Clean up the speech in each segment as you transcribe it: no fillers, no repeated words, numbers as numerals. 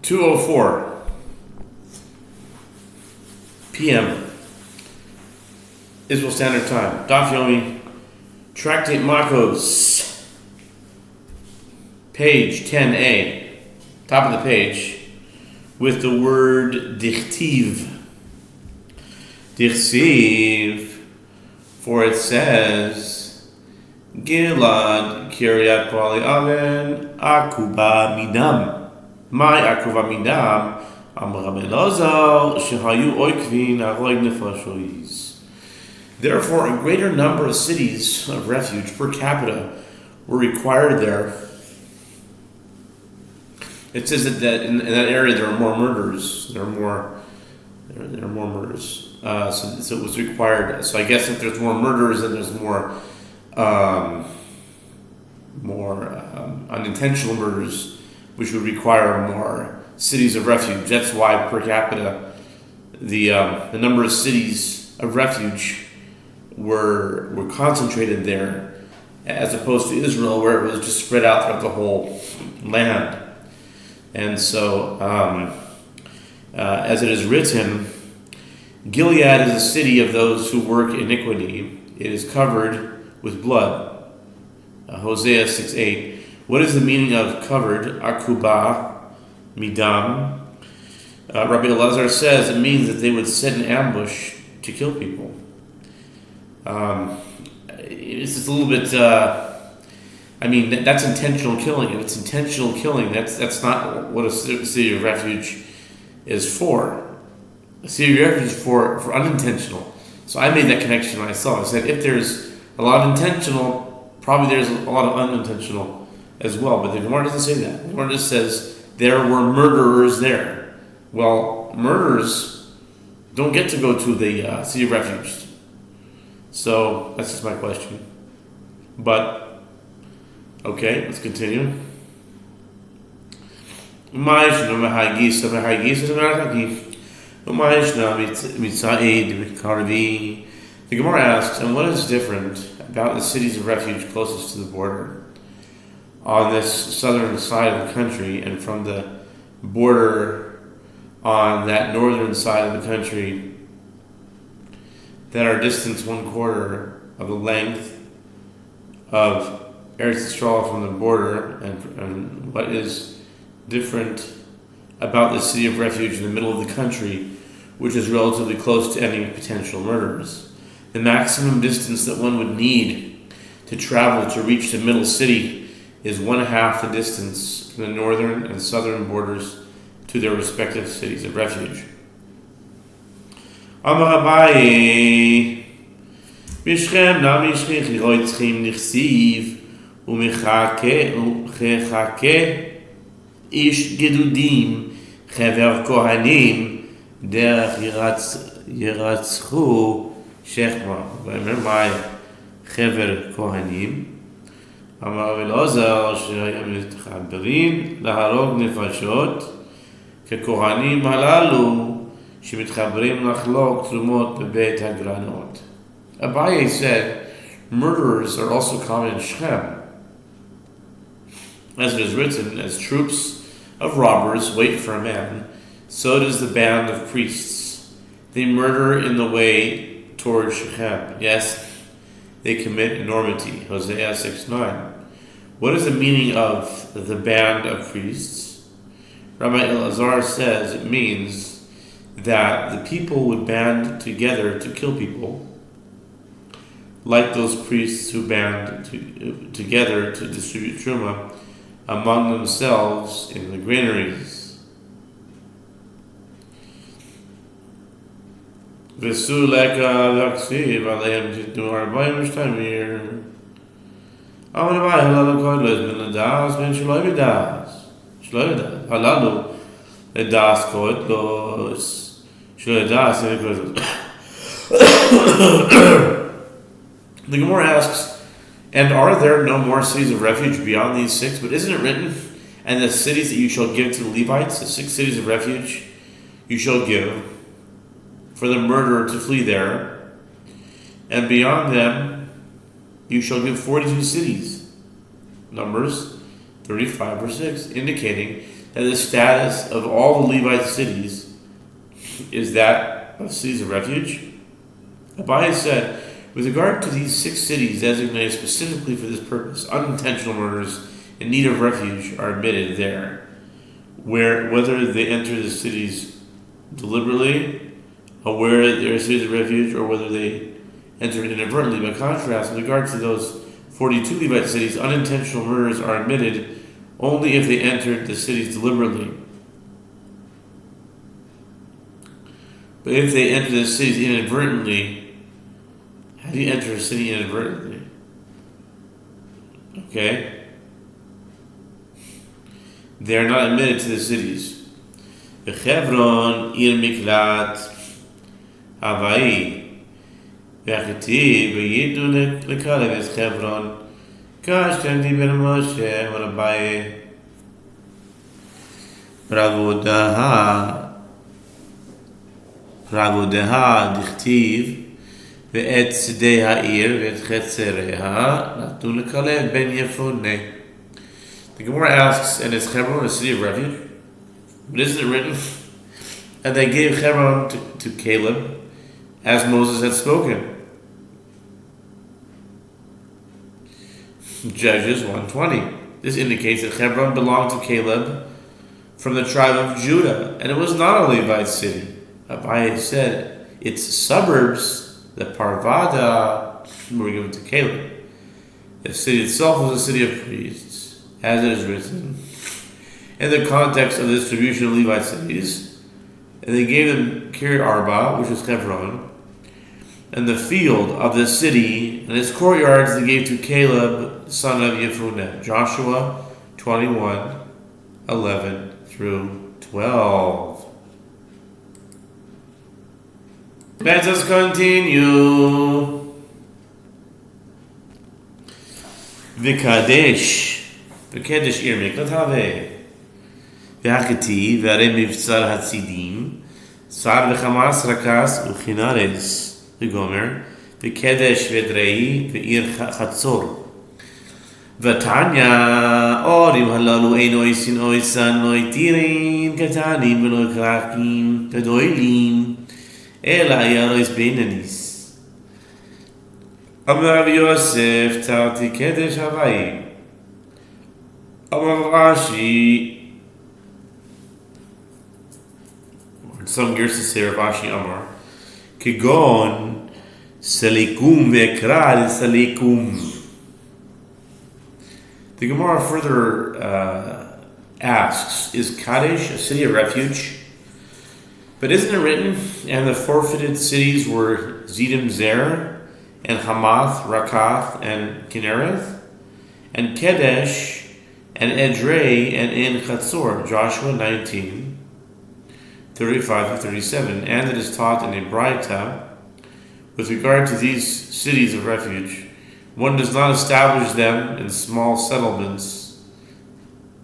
2:04 p.m. Israel Standard Time. Daf Yomi, Tractate Makos, page 10a, top of the page, with the word dichtiv. Dichtiv, for it says, Gilad Kiryat Pali Aven Akuba Midam. My Akuba Midam Amram Elazar Shehayu Oikvin Aroig Nefashois. Therefore, a greater number of cities of refuge per capita were required there. It says that in that area there are more murders. There are more murders. So it was required. So I guess if there's more murders, then there's more unintentional murders, which would require more cities of refuge. That's why per capita the number of cities of refuge were concentrated there, as opposed to Israel, where it was just spread out throughout the whole land. And so, as it is written, Gilead is a city of those who work iniquity. It is covered with blood. Hosea 6:8. What is the meaning of covered? Akuba, midam. Rabbi Elazar says it means that they would set an ambush to kill people. It's just a little bit. That's intentional killing. If it's intentional killing, that's not what a city of refuge is for. A city of refuge is for unintentional. So I made that connection when I saw it. I said if there's a lot of intentional, probably there's a lot of unintentional as well. But the Gemara doesn't say that. The Gemara just says there were murderers there. Well, murderers don't get to go to the city of refuge. So that's just my question. But okay, let's continue. The Gemara asks, and what is different about the cities of refuge closest to the border on this southern side of the country, and from the border on that northern side of the country that are distance 1/4 of the length of Eretz Yisrael from the border, and what is different about the city of refuge in the middle of the country, which is relatively close to any potential murderers. The maximum distance that one would need to travel to reach the middle city is 1/2 the distance from the northern and southern borders to their respective cities of refuge. Amar Abaye, Mishchem nami shchichi roitzchim nichsiv umechake ish gedudim chever kohanim derech yiratzchu shechma. V'emer chever kohanim Amar Elazar shehayam mitchaberin laharog nefashot kekohanim halalu שמתחברים לחלוק תרומות בבית הגרנות. Abaye said, murderers are also common in Shechem. As it is written, as troops of robbers wait for a man, so does the band of priests. They murder in the way toward Shechem. Yes, they commit enormity. Hosea 6:9. What is the meaning of the band of priests? Rabbi Elazar says it means that the people would band together to kill people, like those priests who band together to distribute truma among themselves in the granaries. V'su leka v'aksiv aleim titnu 42 year. Amar Abaye halalu kodlos ben ladas ben shloi v'das. Shloi v'das. Halalu ladas kodlos. The Gemara asks, and are there no more cities of refuge beyond these 6? But isn't it written, and the cities that you shall give to the Levites, the 6 cities of refuge you shall give for the murderer to flee there, and beyond them you shall give 42 cities. Numbers 35 verse 6, indicating that the status of all the Levite cities is that of cities of refuge? Abaye said, with regard to these 6 cities designated specifically for this purpose, unintentional murders in need of refuge are admitted there, whether they enter the cities deliberately, aware that they are cities of refuge, or whether they enter inadvertently. By contrast, with regard to those 42 Levite cities, unintentional murders are admitted only if they entered the cities deliberately. But if they enter the cities inadvertently, how do you enter a city inadvertently? Okay? They are not admitted to the cities. Hebron, Ir Miklat, Havai, V'achiti, V'yidu Lekalev es Hebron, Kash Kandi Ben Moshe, V'Abaye, Ravodeha, Dichtiv, Ve'et Sidei Ha'ir, Ve'et Chetzereha, Natu Lekalev Ben Yefuneh. The Gemara asks, and is Hebron a city of refuge? But isn't it written? And they gave Hebron to Caleb, as Moses had spoken. Judges 1:20. This indicates that Hebron belonged to Caleb from the tribe of Judah, and it was not a Levite city. Abaye said its suburbs, the Parvada, were given to Caleb. The city itself was a city of priests, as it is written, in the context of the distribution of Levite cities. And they gave them Kiryat Arba, which was Hebron, and the field of the city and its courtyards they gave to Caleb, son of Yehoshua. Joshua 21:11-12. Let us continue. V'kadesh Ir Miklat Haveh. V'haketi v'arei mivtzar hatzidim. Sar v'chamas rakas u'chinares. V'gomer. V'kedesh v'edrei v'ir chatzor. V'tanya orim halalu ein oisin oisan noitirin katanim v'no krakim kadoilim. Ela yarois beinanis. Amar Rav Yosef Tarti Kedesh Havai. Amar Rashi. Some gears to say Rav Ashi Amar. Kigon Salikum Vekrar Salikum. The Gemara further asks, is Kadesh a city of refuge? But isn't it written, and the forfeited cities were Zidim Zer, and Hamath, Rakath, and Kinnereth, and Kedesh, and Edrei, and En Chatzor, Joshua 19:35-37, and it is taught in a Braita, with regard to these cities of refuge, one does not establish them in small settlements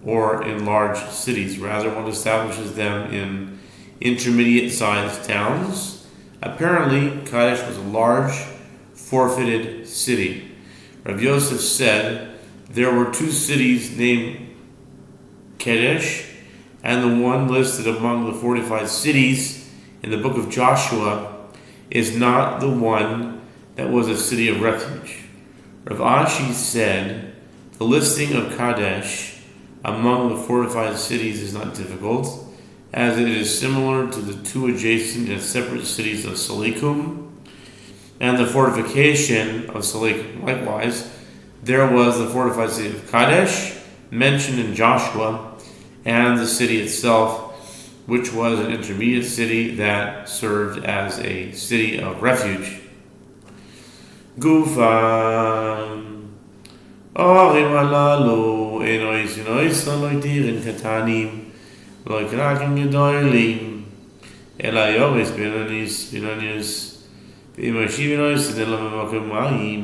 or in large cities. Rather, one establishes them in intermediate-sized towns. Apparently, Kadesh was a large, forfeited city. Rav Yosef said there were 2 cities named Kadesh, and the one listed among the fortified cities in the book of Joshua is not the one that was a city of refuge. Rav Ashi said the listing of Kadesh among the fortified cities is not difficult, as it is similar to the 2 adjacent and separate cities of Salikum and the fortification of Salikum. Likewise, there was the fortified city of Kadesh mentioned in Joshua, and the city itself, which was an intermediate city that served as a city of refuge. Gufan Orim halalu enois loitirin katanim lo kraken gedoilim ela yovis binonis v'im ashivinois edela memokim mayim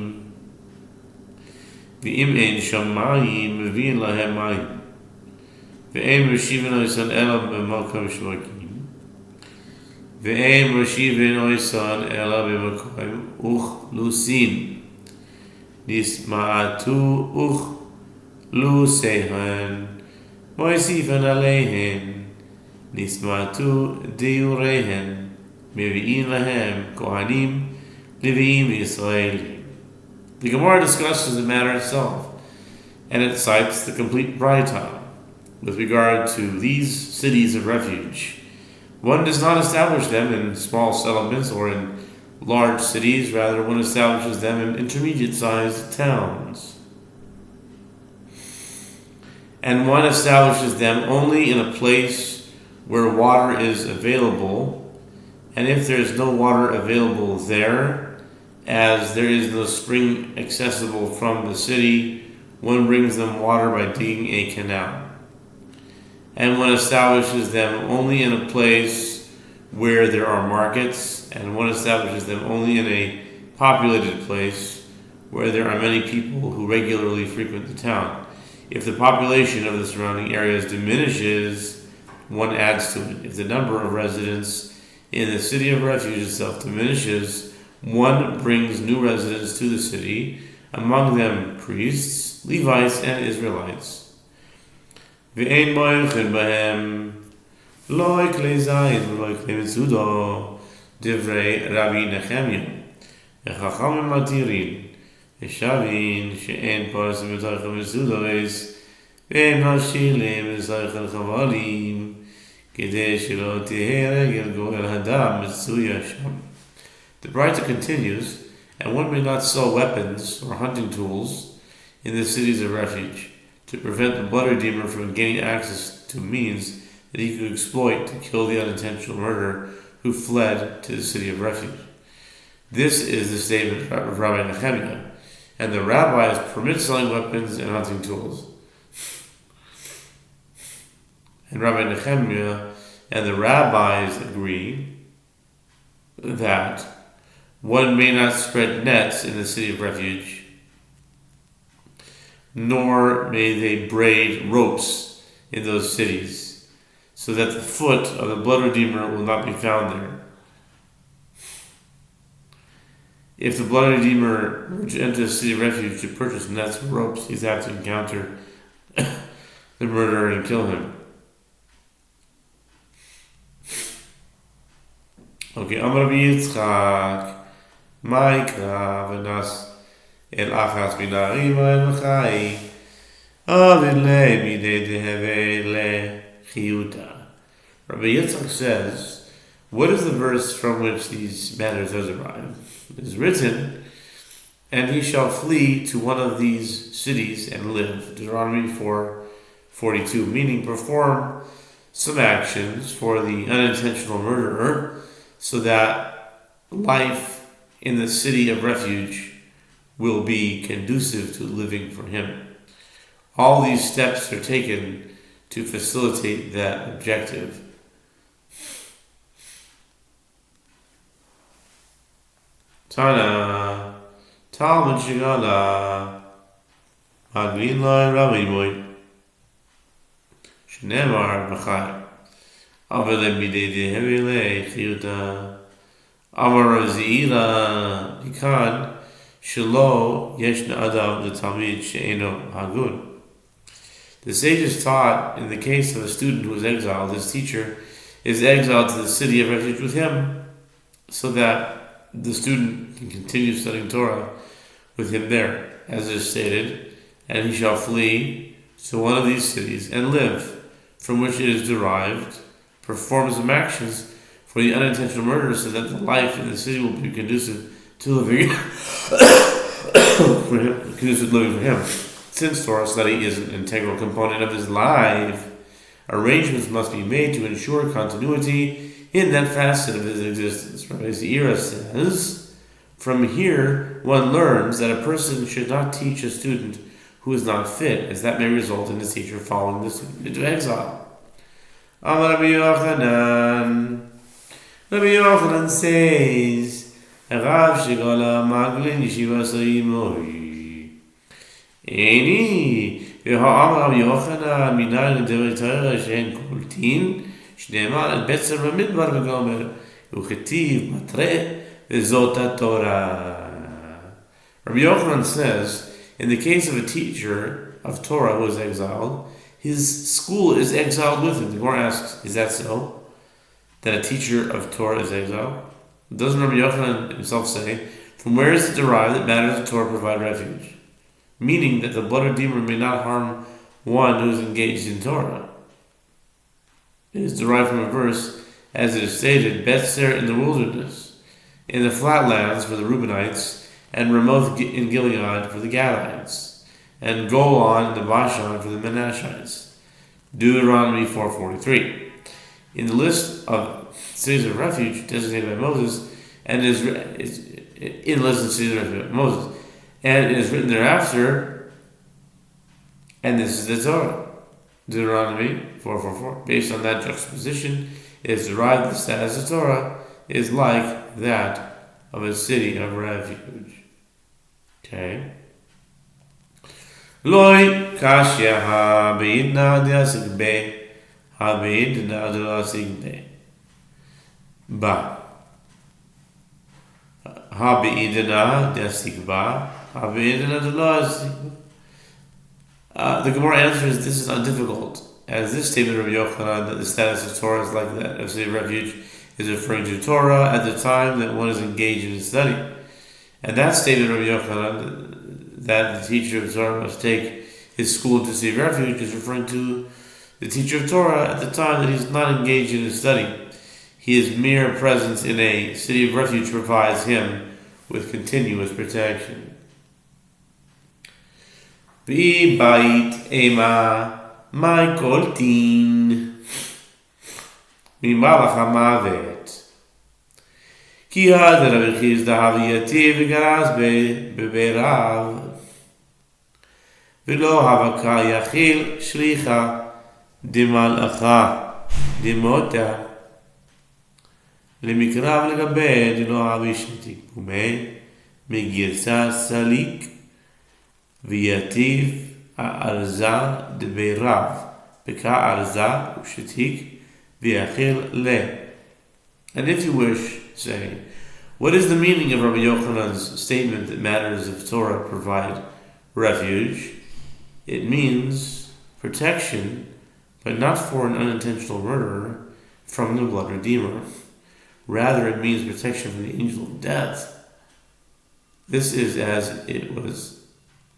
v'im ein sham mayim v'in lahem mayim v'im ashivinois ela memokim shmokim v'im ashivinois ela memokim uchlusin nisma'atu uchlusehan Moisifan aleihen, nismatu diurehen, mevi'in lahem, kohanim, livi'im Yisraelim. The Gemara discusses the matter itself, and it cites the complete Braita with regard to these cities of refuge. One does not establish them in small settlements or in large cities, rather one establishes them in intermediate-sized towns. And one establishes them only in a place where water is available, and if there is no water available there, as there is no spring accessible from the city, one brings them water by digging a canal. And one establishes them only in a place where there are markets, and one establishes them only in a populated place where there are many people who regularly frequent the town. If the population of the surrounding areas diminishes, one adds to it. If the number of residents in the city of refuge itself diminishes, one brings new residents to the city, among them priests, Levites, and Israelites. Ve'ein moichin bahem, lo kli zayit v'lo kli mitzudo, divrei Rabbi Nehemiah, v'chachamim matirin, v'shavin she'en parsim v'toichem mitzudois, ve'en hashilim v'zoichem chavalim, kedei shelo tehei regel goel hadam mitzuya sham. The Braita continues, and one may not sell weapons or hunting tools in the cities of refuge, to prevent the blood redeemer from gaining access to means that he could exploit to kill the unintentional murderer who fled to the city of refuge. This is the statement of Rabbi Nehemiah, and the rabbis permit selling weapons and hunting tools. And Rabbi Nehemiah and the rabbis agree that one may not spread nets in the city of refuge, nor may they braid ropes in those cities, so that the foot of the blood redeemer will not be found there. If the blood redeemer were to enter the city of refuge to purchase nets or ropes, he'd have to encounter the murderer and kill him. Okay, Amar Rabbi Yitzchak, Ma'ikra v'nas el achas minarim el chai, avin le midei deheve le chiyuta. Rabbi Yitzchak says, what is the verse from which these matters are derived? It is written, and he shall flee to one of these cities and live. Deuteronomy 4:42, meaning perform some actions for the unintentional murderer, so that life in the city of refuge will be conducive to living for him. All these steps are taken to facilitate that objective. Tana, Talmud Shigala, Magvin Loi Rabbi Moy, Shnemar Bachai, Avele Midei Dehevele Chiyuta, Amar Zira, Bikan, Shelo Yeshna Adam the Talmid She'eno Hagun. The sages taught, in the case of a student who is exiled, his teacher is exiled to the city of refuge with him, so that the student can continue studying Torah with him there, as is stated, and he shall flee to one of these cities and live, from which it is derived, perform some actions for the unintentional murderer, so that the life in the city will be conducive to living for him, conducive to living for him. Since Torah study is an integral component of his life, arrangements must be made to ensure continuity in that facet of his existence. Rabbi Zira says, from here one learns that a person should not teach a student who is not fit, as that may result in the teacher following the student into exile. Amar Rabbi Yochanan. Rabbi Yochanan says, Rav Shigola Maglin Yeshiva Saimoi. Eni, Amar Rabbi Yochanan, Minan Devei Torah Shein Kultin, Shneimar al Betzer Bamidbar V'Gomer, Uchetiv Matre V'Zot Torah. Rabbi Yochanan says, in the case of a teacher of Torah who is exiled, his school is exiled with him. The Gemara asks, is that so? That a teacher of Torah is exiled? Doesn't Rabbi Yochanan himself say, from where is it derived that matters of Torah provide refuge? Meaning that the blood redeemer may not harm one who is engaged in Torah. It is derived from a verse, as it is stated, Betzer in the wilderness, in the flatlands for the Reubenites, and Ramoth in Gilead for the Gadites, and Golan in the Bashan for the Menashites. Deuteronomy 4:43. In the list of cities of refuge designated by Moses, and is in the list of cities of refuge by Moses, and it is written thereafter, and this is the Torah. Deuteronomy 4:4. Based on that juxtaposition, it is derived that the status of Torah is like that of a city of refuge. Okay. Loi kashya ha beidna diasik be ha beidna diasik be ba ha beidna diasik ba ha beidna diasik. The Gemara answers, this is not difficult, as this statement of Rabbi Yochanan that the status of Torah is like that of city of refuge is referring to Torah at the time that one is engaged in study. And that statement of Rabbi Yochanan that the teacher of Torah must take his school to city of refuge is referring to the teacher of Torah at the time that he's not engaged in his study. His mere presence in a city of refuge provides him with continuous protection. B'bait ema my koltin mimalach hamavet ki had Rabbi Chizda haviyati v'garaz beberav v'lo havaka yachil shlicha dimalacha dimota lemikrav legabe dilo havishitik umei megirsa salik V'yativ ha'arza debeirav b'ka arza u'shetik v'yachil le. And if you wish, say, what is the meaning of Rabbi Yochanan's statement that matters of Torah provide refuge? It means protection, but not for an unintentional murderer from the blood redeemer. Rather, it means protection from the angel of death. This is as it was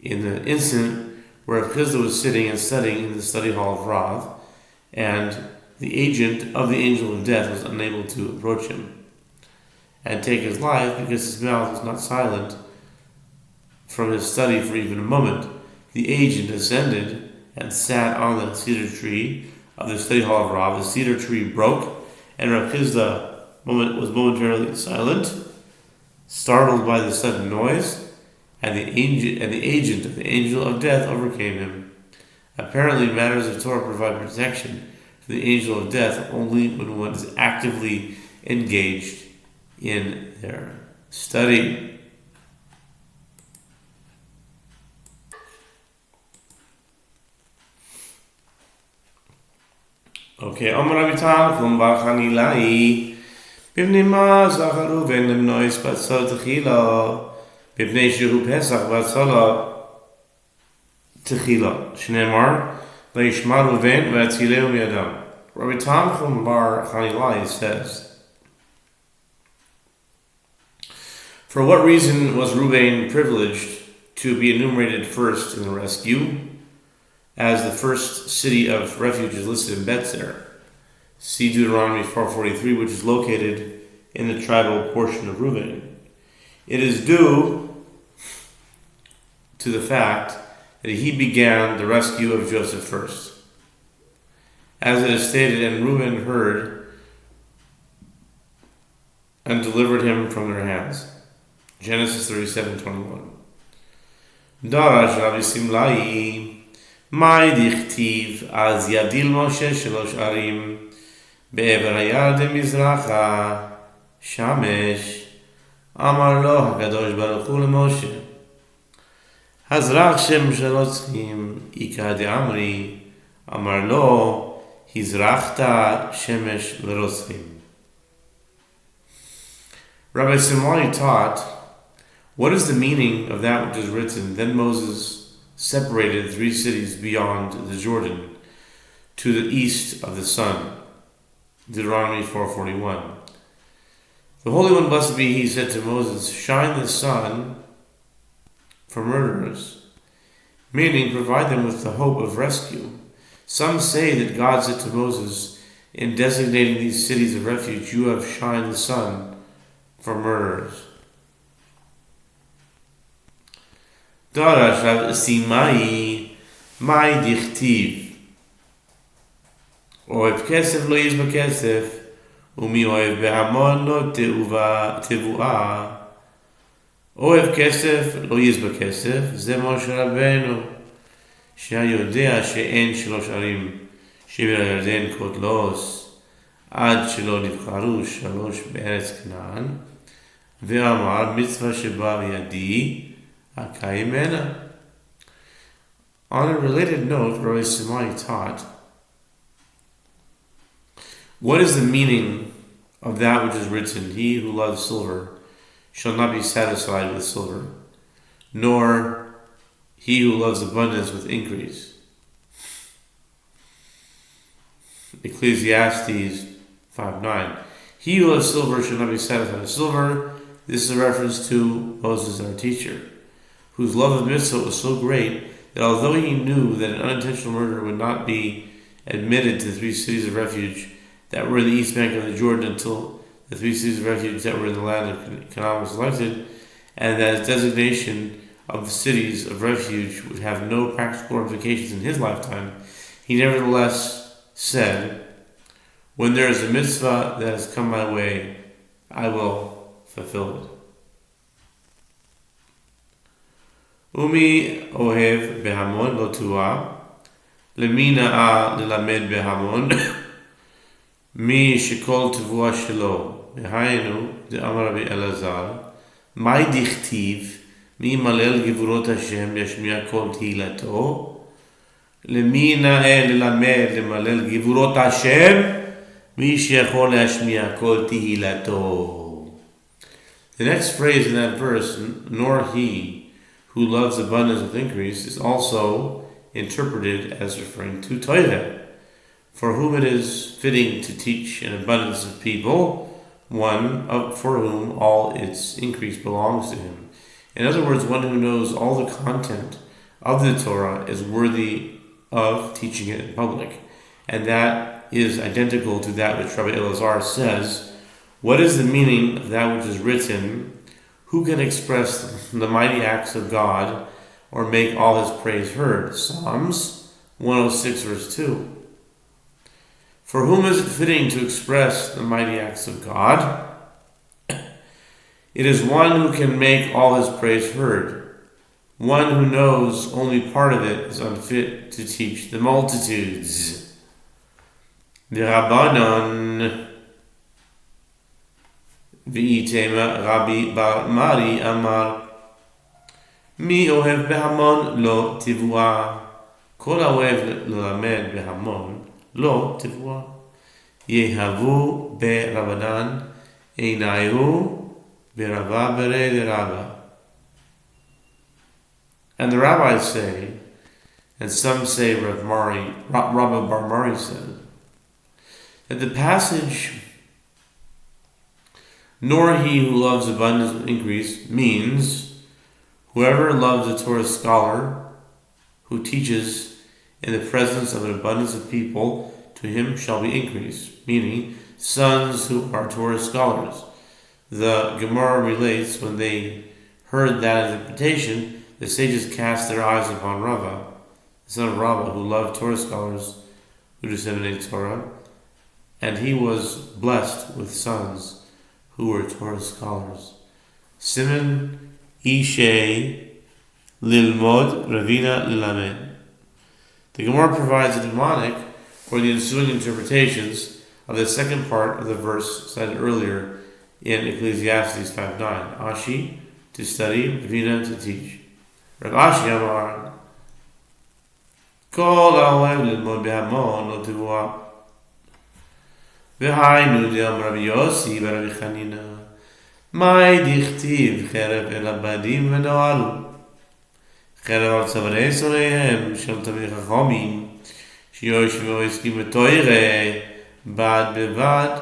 in the incident where Chizda was sitting and studying in the study hall of Rav, and the agent of the angel of death was unable to approach him and take his life because his mouth was not silent from his study for even a moment. The agent ascended and sat on the cedar tree of the study hall of Rav. The cedar tree broke, and Rav Chizda was momentarily silent, startled by the sudden noise. And the agent of the angel of death overcame him. Apparently, matters of Torah provide protection for the angel of death only when one is actively engaged in their study. Okay, Amar Rabbi Tanchum bar Chanilai b'bnei ma zacharu v'enem nois batzal techila B'bnei shehu Pesach v'atzala techila shneimar leishma Ruven v'atzileu miyadam. Rabbi Tanchum bar Chanilai says, for what reason was Ruvain privileged to be enumerated first in the rescue, as the first city of refuge is listed in Betzer? See Deuteronomy 4:43, which is located in the tribal portion of Reuben. It is due to the fact that he began the rescue of Joseph first. As it is stated, and Reuben heard and delivered him from their hands. Genesis 37:21. Darash Rabbi Simlai, Mai dichtiv az yadil Moshe shalosh arim be'ever hayarden mizracha shamesh. Amar lo HaKadosh Baruch Hu leMoshe, Hazrach Shem Shalotzchim Ika de Amri, Amar lo Hizrachta Shemesh Lerotzchim. Rabbi Simlai taught, what is the meaning of that which is written? Then Moses separated 3 cities beyond the Jordan, to the east of the sun. Deuteronomy 4:41. The Holy One, blessed be He, said to Moses, shine the sun for murderers, meaning provide them with the hope of rescue. Some say that God said to Moses, in designating these cities of refuge, you have shined the sun for murderers. Chadash Rav Simai Mai Dichtiv Ohev Kesef lo Yizba Kesef Umi Ohev Behamon lo Tevuah Ohev Kesef lo Yizba Kesef Ze Moshe Rabbeinu שהיה יודע שאין 3 ערים שבר הירדן קוטלוס עד שלא נבחרו 3 בארץ כנען ואמר מצווה שבא בידי הקיים ממנה. On a related note, Rabbi Simai taught, what is the meaning of that which is written, he who loves silver shall not be satisfied with silver, nor he who loves abundance with increase. Ecclesiastes 5:9. He who loves silver shall not be satisfied with silver. This is a reference to Moses, our teacher, whose love of mitzvah was so great that although he knew that an unintentional murder would not be admitted to the 3 cities of refuge that were in the east bank of the Jordan until the 3 cities of refuge that were in the land of Canaan was selected, and that his designation of the cities of refuge would have no practical ramifications in his lifetime, he nevertheless said, when there is a mitzvah that has come my way, I will fulfill it. Umi ohev behamon lo tuah, lemina a lelamed behamon, mi shekol tevuah shelo, behainu de amar Rabbi Elazar, mai dichtiv, מי ימלל גבורות השם ישמיע קול תהילתו למי נאה ללמד למלל גבורות השם מי שיכול להשמיע קול תהילתו. The next phrase in that verse, nor he who loves abundance with increase, is also interpreted as referring to Torah, for whom it is fitting to teach an abundance of people, one for whom all its increase belongs to him. In other words, one who knows all the content of the Torah is worthy of teaching it in public. And that is identical to that which Rabbi Elazar says, what is the meaning of that which is written? Who can express the mighty acts of God or make all his praise heard? Psalms 106 verse 2. For whom is it fitting to express the mighty acts of God? It is one who can make all his praise heard. One who knows only part of it is unfit to teach the multitudes. The Rabbanon V'itema Rabbi Bar Mari Amar Mi ohev behamon lo tivua Kol haohev lelamed behamon lo tivua Yehavu be Rabbanan Einayu and the rabbis say, and some say Rabbi Bar Mari said, that the passage, nor he who loves abundance with increase, means whoever loves a Torah scholar who teaches in the presence of an abundance of people, to him shall be increase, meaning sons who are Torah scholars. The Gemara relates, when they heard that interpretation, the sages cast their eyes upon Rava, the son of Rava, who loved Torah scholars who disseminated Torah, and he was blessed with sons who were Torah scholars. Siman Ishay Lilmod Ravina Lilamed. The Gemara provides a mnemonic for the ensuing interpretations of the second part of the verse cited earlier in Ecclesiastes 5:9. Ashi, to study, Ravina, to teach. Rav Ashi Amar, Kol haohev lilmod behamon lo tivua. V'hainu de'am Rabbi Yossi v'Rabbi Chanina, Mai dichtiv cherev el abadim v'noalu. cherev al tzavnei soreihem shel tamei chachamim, שיושבו עסקים בתוירה בד בבד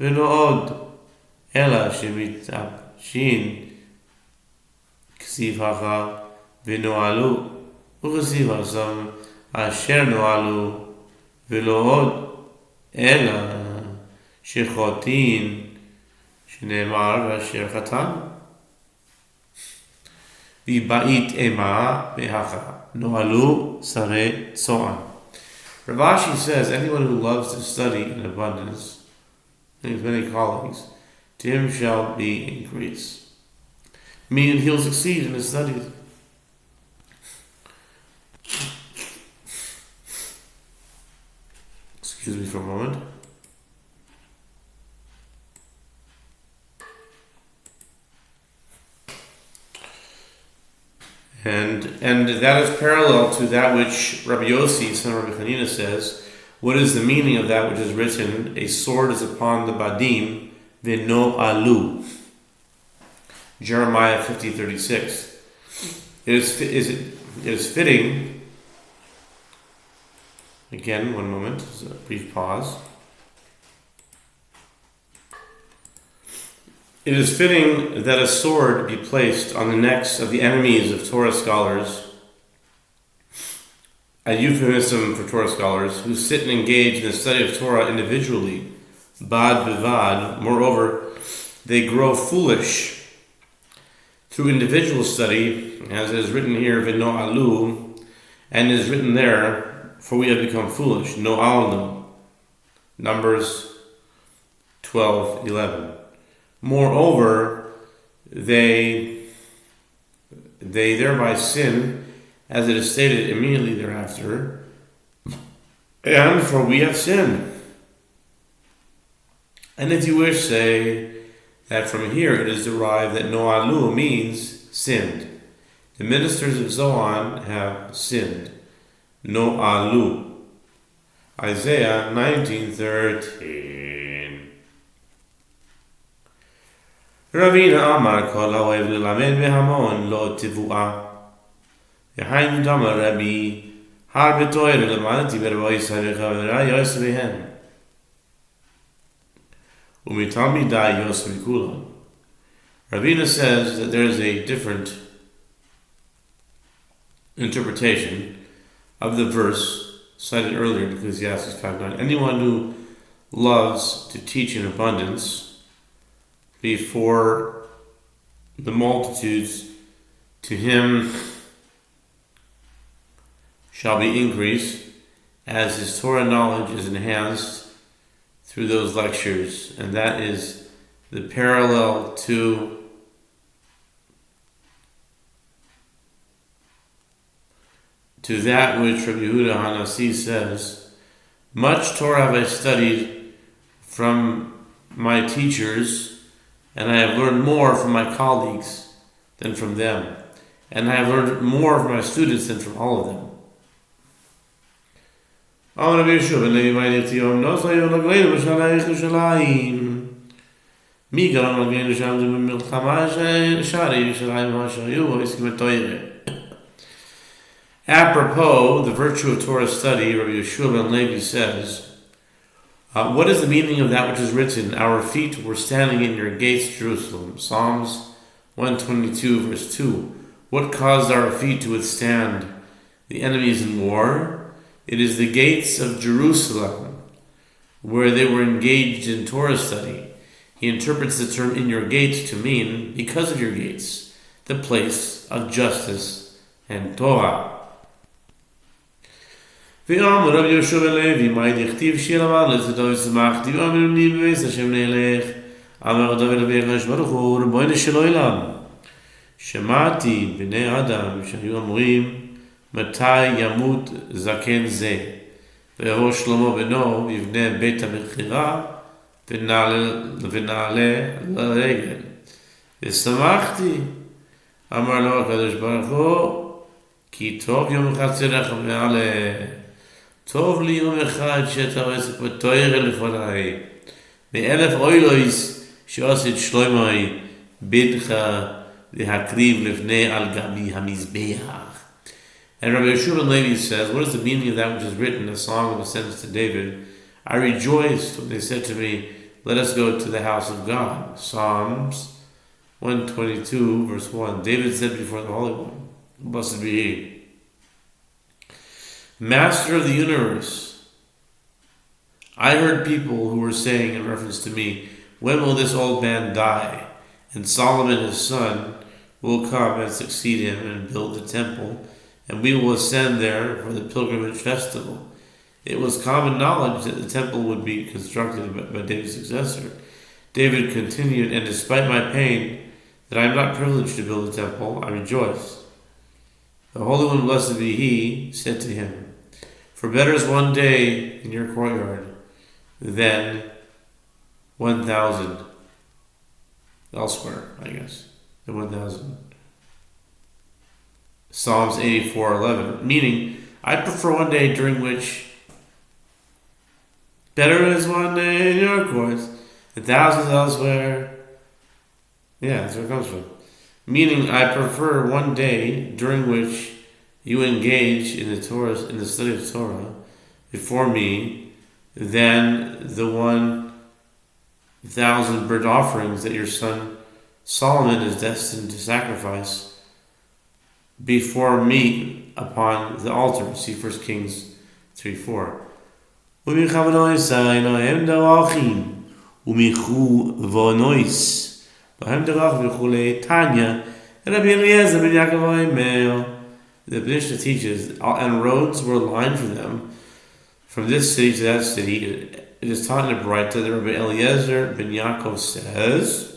ולא עוד, אלא שמתאפשין כסיב אחר ונועלו, וכסיב עשם אשר נועלו ולא עוד, אלא שחוטין שנאמר ואשר חתן. ובית אימה בהכה נועלו שרי צוען. Rav Ashi says, anyone who loves to study in abundance, and has many colleagues, to him shall be increase. Meaning he'll succeed in his studies. Excuse me for a moment. And that is parallel to that which Rabbi Yossi, son of Rabbi Hanina, says. What is the meaning of that which is written? A sword is upon the badim, v'no alu. Jeremiah 50:36. It is fitting. Again, one moment. Just a brief pause. It is fitting that a sword be placed on the necks of the enemies of Torah scholars, a euphemism for Torah scholars, who sit and engage in the study of Torah individually, bad bivad. Moreover, they grow foolish through individual study, as it is written here, v'no alu, and it is written there, for we have become foolish, no alnu. Numbers 12:11. Moreover, they thereby sin, as it is stated immediately thereafter, and for we have sinned. And if you wish, say that from here it is derived that noalu means sinned. The ministers of Zoan have sinned. Noalu. Isaiah 19:13. Ravina Amar kol haohev lelamed behamon lo tivua. Yehainu damar Rabbi har betoyer lemadati berbo Yisrael v'chavera yos behem. Umitalmidai yos v'kulam. Ravina says that there is a different interpretation of the verse cited earlier in Ecclesiastes 5:9. Anyone who loves to teach in abundance before the multitudes, to him shall be increased, as his Torah knowledge is enhanced through those lectures. And that is the parallel to that which Rabbi Yehuda Hanasi says, much Torah have I studied from my teachers, and I have learned more from my colleagues than from them. And I have learned more from my students than from all of them. Apropos the virtue of Torah study, Rabbi Yehoshua ben Levi says, what is the meaning of that which is written? Our feet were standing in your gates, Jerusalem. Psalms 122, verse 2. What caused our feet to withstand the enemies in war? It is the gates of Jerusalem, where they were engaged in Torah study. He interprets the term in your gates to mean, because of your gates, the place of justice and Torah. ואומר רבי יהושע בן לוי, מה דכתיב שיר אמר לצדו ישמחתי ואמרני בבית השם נלך. אמר דוד אבי הקדוש ברוך הוא, ריבונו של עולם, שמעתי בני אדם שהיו אומרים, מתי ימות זקן זה, ויבוא שלמה בנו ויבנה בית המכירה ונעלה לרגל. ושמחתי. אמר לו הקדוש ברוך הוא, כי טוב יום אחד צלח מעלה. טוב לי יום אחד שאתה עוסק בתורה לפניי. מאלף אוילויס שעשית שלומי בנך להקריב לפני על גבי המזבח. And Rabbi Yehoshua ben Levi says, what is the meaning of that which is written, a song of ascents to David? I rejoiced when they said to me, let us go to the house of God. Psalms 122, verse 1. David said before the Holy One, blessed be He, Master of the universe. I heard people who were saying in reference to me, when will this old man die? And Solomon his son will come and succeed him and build the temple, and we will ascend there for the pilgrimage festival. It was common knowledge that the temple would be constructed by David's successor. David continued, and despite my pain that I am not privileged to build a temple, I rejoice. The Holy One, blessed be He, said to him, for better is one day in your courtyard than 1,000 elsewhere, I guess, than 1,000. Psalms 84:11, meaning, I prefer one day during which better is one day in your courts than thousands elsewhere. Yeah, that's where it comes from. Meaning, I prefer one day during which you engage in the Torah, in the study of Torah, before me, than the 1,000 burnt offerings that your son Solomon is destined to sacrifice before me upon the altar. See 1 Kings 3:4. The Mishnah teaches, and roads were lined for them from this city to that city. It is taught in a Braita that Rabbi Eliezer ben Yaakov says,